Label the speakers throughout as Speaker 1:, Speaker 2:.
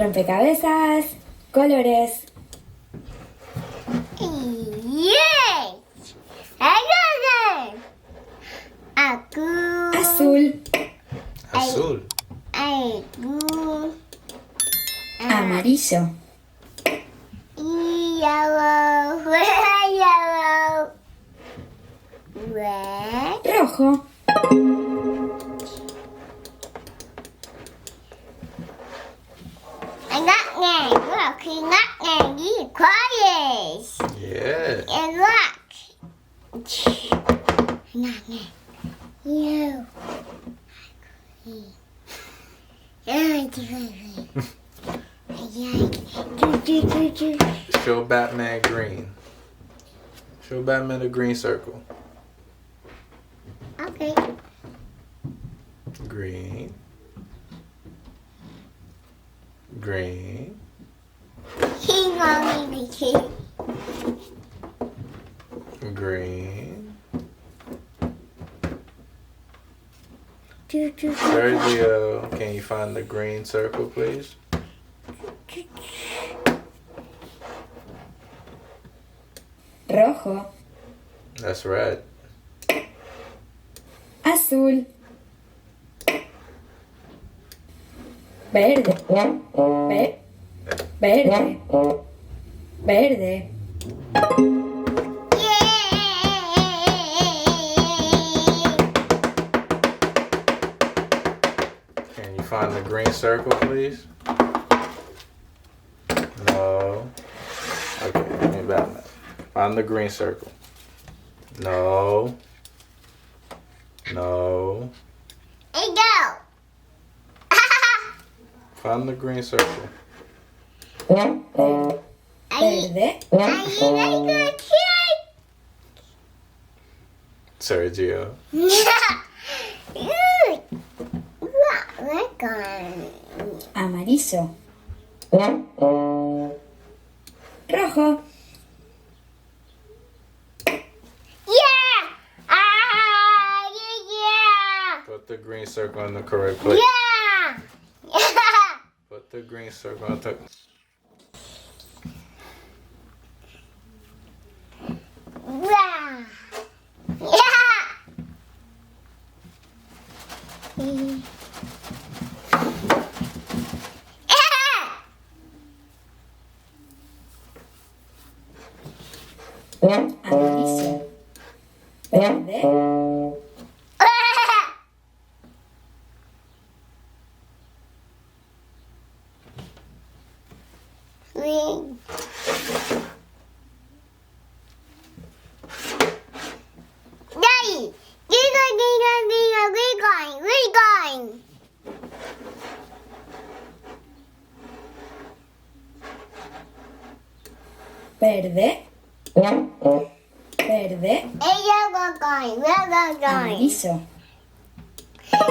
Speaker 1: Rompecabezas, colores.
Speaker 2: Yes.
Speaker 1: Azul,
Speaker 3: Azul.
Speaker 1: amarillo,
Speaker 2: Yellow. Yellow. Red.
Speaker 1: rojo,
Speaker 2: And that name, look, he got name, he quiet.
Speaker 3: Yeah.
Speaker 2: And look. Not name. You.
Speaker 3: Show Batman green. Show Batman the green circle.
Speaker 2: Okay.
Speaker 3: Green. Green.
Speaker 2: He want me to keep.
Speaker 3: Green.
Speaker 2: Choo-choo.
Speaker 3: Sergio, can you find the green circle, please?
Speaker 1: rojo,
Speaker 3: That's red.
Speaker 1: azul, verde, verde, verde,
Speaker 3: Can you find the green circle, please? No. Okay, give me Batman. Find the green circle. No. No.
Speaker 2: Hey, go.
Speaker 3: Find the green circle.
Speaker 1: verde,
Speaker 2: Are you ready to kick?
Speaker 3: Sergio.
Speaker 2: We're going.
Speaker 1: amarillo, rojo,
Speaker 2: Yeah! Yeah!
Speaker 3: Put the green circle in the correct place.
Speaker 2: Yeah!
Speaker 3: Put the green circle on the...
Speaker 2: Yeah!
Speaker 1: amarillo, verde,
Speaker 2: Green. Daddy, we're going.
Speaker 1: verde, verde,
Speaker 2: We're going.
Speaker 1: amarillo,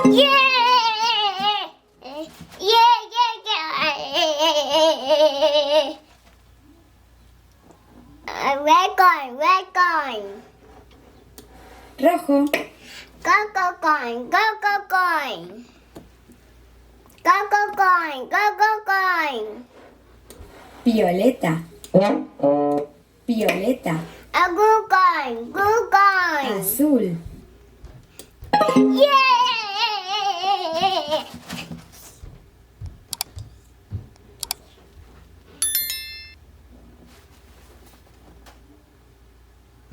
Speaker 2: Yeah! Yeah! We're going.
Speaker 1: rojo,
Speaker 2: Going.
Speaker 1: violeta, violeta,
Speaker 2: Going.
Speaker 1: azul,
Speaker 2: Yeah!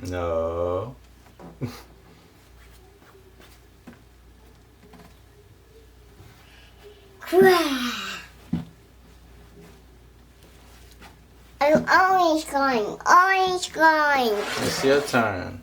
Speaker 3: No.
Speaker 2: I'm always going.
Speaker 3: It's your turn.